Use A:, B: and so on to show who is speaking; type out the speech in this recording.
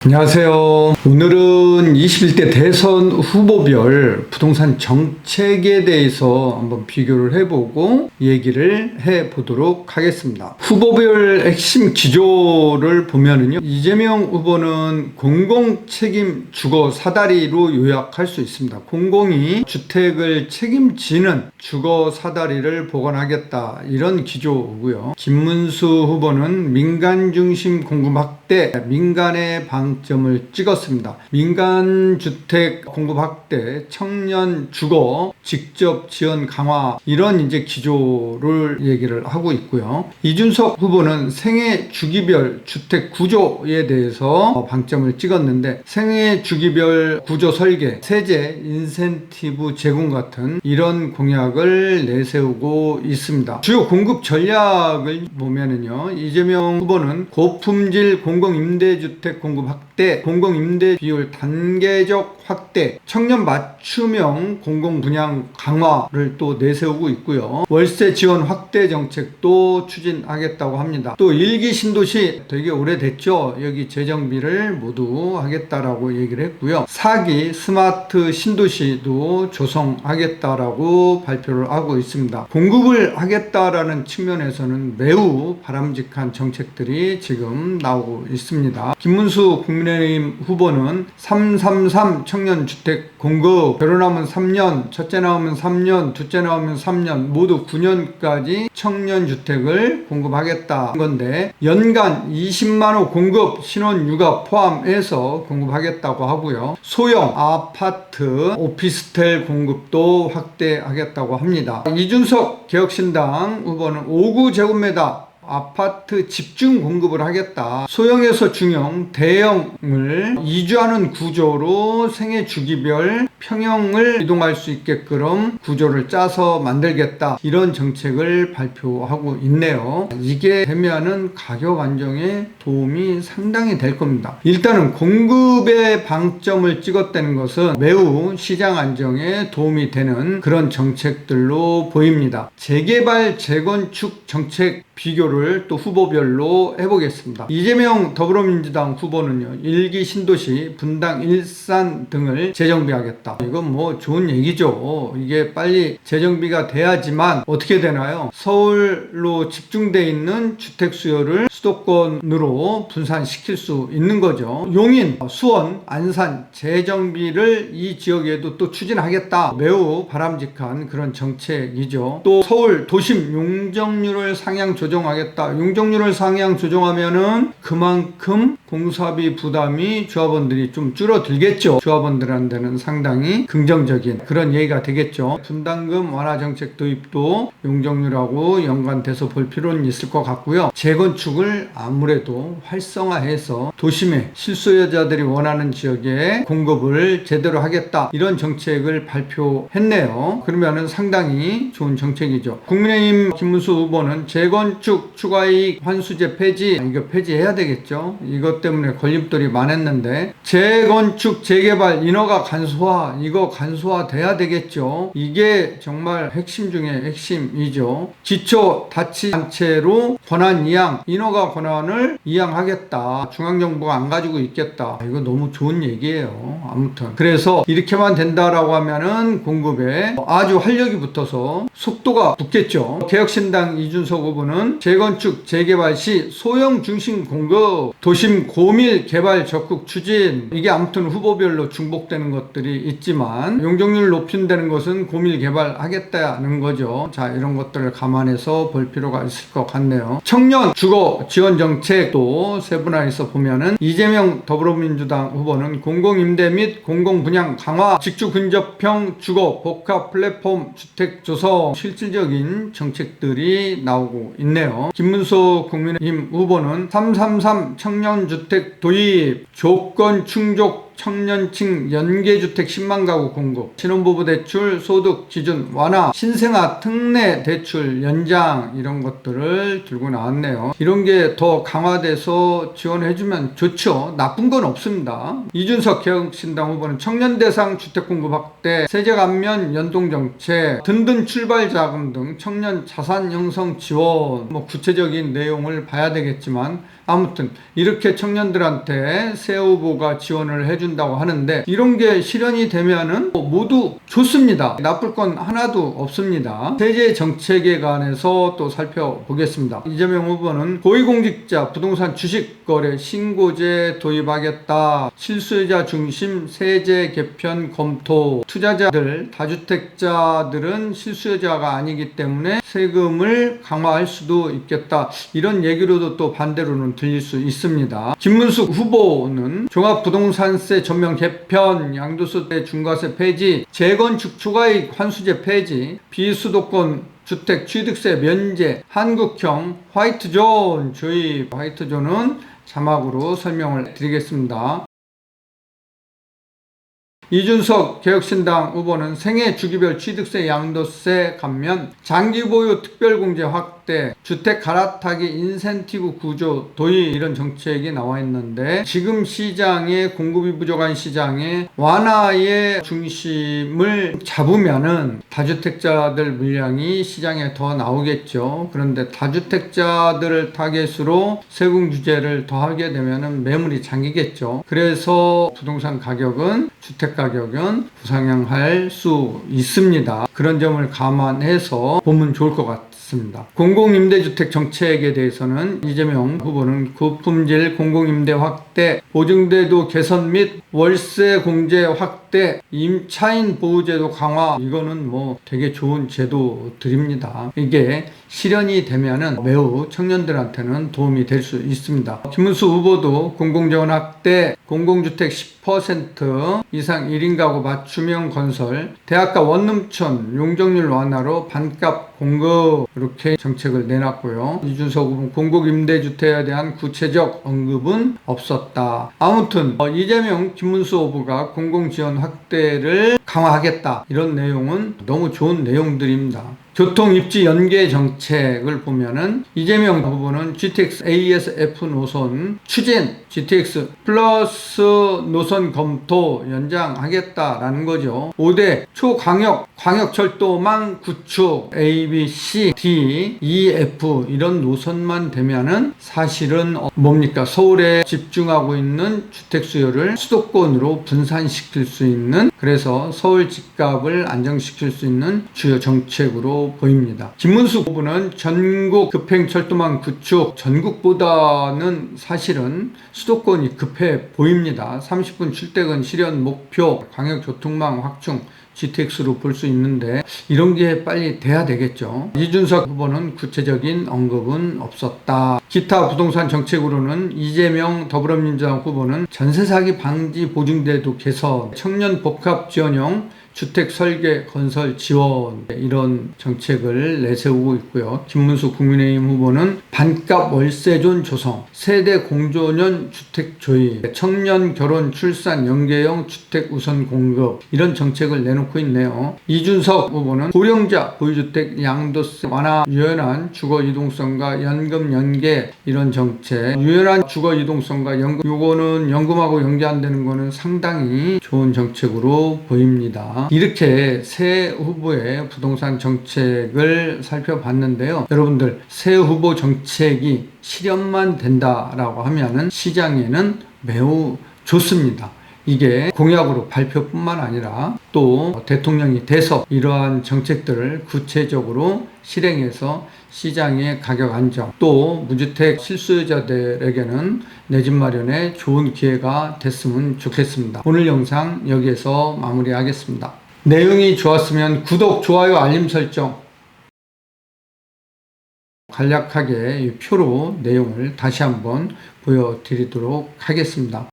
A: 안녕하세요. 오늘은 21대 대선 후보별 부동산 정책에 대해서 한번 비교를 해보고 얘기를 해보도록 하겠습니다. 후보별 핵심 기조를 보면은요, 이재명 후보는 공공책임 주거 사다리로 요약할 수 있습니다. 공공이 주택을 책임지는 주거 사다리를 복원하겠다, 이런 기조고요. 김문수 후보는 민간 중심 공급 확대, 민간의 방점을 찍었습니다. 민간 주택 공급 확대, 청년 주거 직접 지원 강화, 이런 이제 기조를 얘기를 하고 있고요. 이준석 후보는 생애 주기별 주택 구조에 대해서 방점을 찍었는데, 생애 주기별 구조 설계, 세제 인센티브 제공 같은 이런 공약을 내세우고 있습니다. 주요 공급 전략을 보면은요, 이재명 후보는 고품질 공공임대주택 공급 확대, 공공임대 비율 단계적 확대, 청년 맞춤형 공공분양 강화를 또 내세우고 있고요. 월세 지원 확대 정책도 추진하겠다고 합니다. 또 1기 신도시 되게 오래됐죠. 여기 재정비를 모두 하겠다라고 얘기를 했고요. 4기 스마트 신도시도 조성하겠다라고 발표를 하고 있습니다. 공급을 하겠다라는 측면에서는 매우 바람직한 정책들이 지금 나오고 있습니다. 김문수 국민의힘 후보는 333 청년주택 공급, 결혼하면 3년, 첫째 나오면 3년, 둘째 나오면 3년, 모두 9년까지 청년주택을 공급하겠다 건데, 연간 20만호 공급, 신혼육아 포함해서 공급하겠다고 하고요. 소형 아파트, 오피스텔 공급도 확대하겠다고 합니다. 이준석 개혁신당 후보는 5구 제곱미터 아파트 집중 공급을 하겠다. 소형에서 중형, 대형을 이주하는 구조로 생애 주기별 평형을 이동할 수 있게끔 구조를 짜서 만들겠다, 이런 정책을 발표하고 있네요. 이게 되면은 가격 안정에 도움이 상당히 될 겁니다. 일단은 공급에 방점을 찍었다는 것은 매우 시장 안정에 도움이 되는 그런 정책들로 보입니다. 재개발, 재건축 정책 비교를 또 후보별로 해보겠습니다. 이재명 더불어민주당 후보는요, 1기 신도시, 분당, 일산 등을 재정비하겠다. 이건 뭐 좋은 얘기죠. 이게 빨리 재정비가 돼야지만 어떻게 되나요? 서울로 집중되어 있는 주택 수요를 수도권으로 분산시킬 수 있는 거죠. 용인, 수원, 안산 재정비를 이 지역에도 또 추진하겠다. 매우 바람직한 그런 정책이죠. 또 서울 도심 용적률을 상향 조정하겠다. 용적률을 상향 조정하면은 그만큼 공사비 부담이 조합원들이 좀 줄어들겠죠. 조합원들한테는 상당히 긍정적인 그런 얘기가 되겠죠. 분담금 완화 정책 도입도 용적률하고 연관돼서 볼 필요는 있을 것 같고요. 재건축을 아무래도 활성화해서 도심에 실소유자들이 원하는 지역에 공급을 제대로 하겠다, 이런 정책을 발표했네요. 그러면은 상당히 좋은 정책이죠. 국민의힘 김문수 후보는 재건축 추가이익 환수제 폐지, 이거 폐지해야 되겠죠. 이것 때문에 걸림돌이 많았는데, 재건축 재개발 인허가 간소화, 이거 간소화돼야 되겠죠. 이게 정말 핵심 중에 핵심이죠. 기초자치단체로 권한 이양, 인허가 권한을 이양하겠다. 중앙정부가 안 가지고 있겠다. 이거 너무 좋은 얘기예요. 아무튼 그래서 이렇게만 된다라고 하면은 공급에 아주 활력이 붙어서 속도가 붙겠죠. 개혁신당 이준석 후보는 재건축 재개발 시 소형 중심 공급, 도심 고밀 개발 적극 추진, 이게 아무튼 후보별로 중복되는 것들이 있지만 용적률 높인다는 것은 고밀 개발하겠다는 거죠. 자, 이런 것들을 감안해서 볼 필요가 있을 것 같네요. 청년 주거 지원 정책도 세분화해서 보면은 이재명 더불어민주당 후보는 공공임대 및 공공분양 강화, 직주 근접형 주거 복합 플랫폼 주택 조성, 실질적인 정책들이 나오고 있네요. 김문수 국민의힘 후보는 333 청년주택 도입, 조건 충족 청년층 연계주택 10만 가구 공급, 신혼부부 대출 소득 기준 완화, 신생아 특례 대출 연장 이런 것들을 들고 나왔네요. 이런 게 더 강화돼서 지원해주면 좋죠. 나쁜 건 없습니다. 이준석 개혁신당 후보는 청년 대상 주택 공급 확대, 세제 감면 연동 정책, 든든 출발 자금 등 청년 자산 형성 지원, 구체적인 내용을 봐야 되겠지만 아무튼 이렇게 청년들한테 새 후보가 지원을 해준다고 하는데 이런 게 실현이 되면은 모두 좋습니다. 나쁠 건 하나도 없습니다. 세제 정책에 관해서 또 살펴보겠습니다. 이재명 후보는 고위공직자 부동산 주식거래 신고제 도입하겠다. 실수요자 중심 세제 개편 검토. 투자자들, 다주택자들은 실수요자가 아니기 때문에 세금을 강화할 수도 있겠다. 이런 얘기로도 또 반대로는 들릴 수 있습니다. 김문숙 후보는 종합부동산세 전면 개편, 양도소득 중과세 폐지, 재건축 초과이익 환수제 폐지, 비수도권 주택 취득세 면제, 한국형 화이트존 조입. 화이트존은 자막으로 설명을 드리겠습니다. 이준석 개혁신당 후보는 생애 주기별 취득세 양도세 감면, 장기보유 특별공제 확대, 주택 갈아타기 인센티브 구조 도입 이런 정책이 나와 있는데 지금 시장에 공급이 부족한 시장에 완화의 중심을 잡으면은 다주택자들 물량이 시장에 더 나오겠죠. 그런데 다주택자들을 타겟으로 세금 규제를 더 하게 되면은 매물이 잠기겠죠. 그래서 부동산 가격은 주택 가격은 부상향할 수 있습니다. 그런 점을 감안해서 보면 좋을 것 같습니다. 공공임대주택 정책에 대해서는 이재명 후보는 고품질 공공임대 확대, 보증제도 개선 및 월세 공제 확대, 임차인 보호제도 강화, 이거는 되게 좋은 제도들입니다. 이게 실현이 되면은 매우 청년들한테는 도움이 될 수 있습니다. 김문수 후보도 공공재원 확대, 공공주택 10% 이상 1인 가구 맞춤형 건설, 대학가 원룸촌 용적률 완화로 반값 공급 이렇게 정책을 내놨고요. 이준석 후보는 공공임대주택에 대한 구체적 언급은 없었다. 아무튼 이재명, 김문수 후보가 공공지원 확대를 강화하겠다 이런 내용은 너무 좋은 내용들입니다. 교통입지 연계 정책을 보면은 이재명 후보는 GTX ASF 노선 추진, GTX 플러스 노선 검토 연장하겠다라는 거죠. 5대 광역철도망 구축 A, B, C, D, E, F 이런 노선만 되면은 사실은 서울에 집중하고 있는 주택 수요를 수도권으로 분산시킬 수 있는, 그래서 서울 집값을 안정시킬 수 있는 주요 정책으로 보입니다. 김문수 후보는 전국 급행철도망 구축, 전국보다는 사실은 수도권이 급해 보입니다. 30분 출퇴근 실현 목표, 광역교통망 확충, GTX로 볼 수 있는데 이런 게 빨리 돼야 되겠죠. 이준석 후보는 구체적인 언급은 없었다. 기타 부동산 정책으로는 이재명 더불어민주당 후보는 전세 사기 방지 보증제도 개선, 청년 복합 지원형 주택 설계 건설 지원 이런 정책을 내세우고 있고요. 김문수 국민의힘 후보는 반값 월세존 조성, 세대 공조년 주택 조입, 청년 결혼 출산 연계형 주택 우선 공급 이런 정책을 내놓고 있네요. 이준석 후보는 고령자 보유주택 양도세 완화, 유연한 주거 이동성과 연금 연계 이런 정책, 유연한 주거 이동성과 연금, 요거는 연금하고 연계 안 되는 거는 상당히 좋은 정책으로 보입니다. 이렇게 새 후보의 부동산 정책을 살펴봤는데요. 여러분들, 새 후보 정책이 실현만 된다라고 하면은 시장에는 매우 좋습니다. 이게 공약으로 발표뿐만 아니라 또 대통령이 돼서 이러한 정책들을 구체적으로 실행해서 시장의 가격 안정, 또 무주택 실수요자들에게는 내 집 마련에 좋은 기회가 됐으면 좋겠습니다. 오늘 영상 여기에서 마무리하겠습니다. 내용이 좋았으면 구독, 좋아요, 알림 설정. 간략하게 이 표로 내용을 다시 한번 보여드리도록 하겠습니다.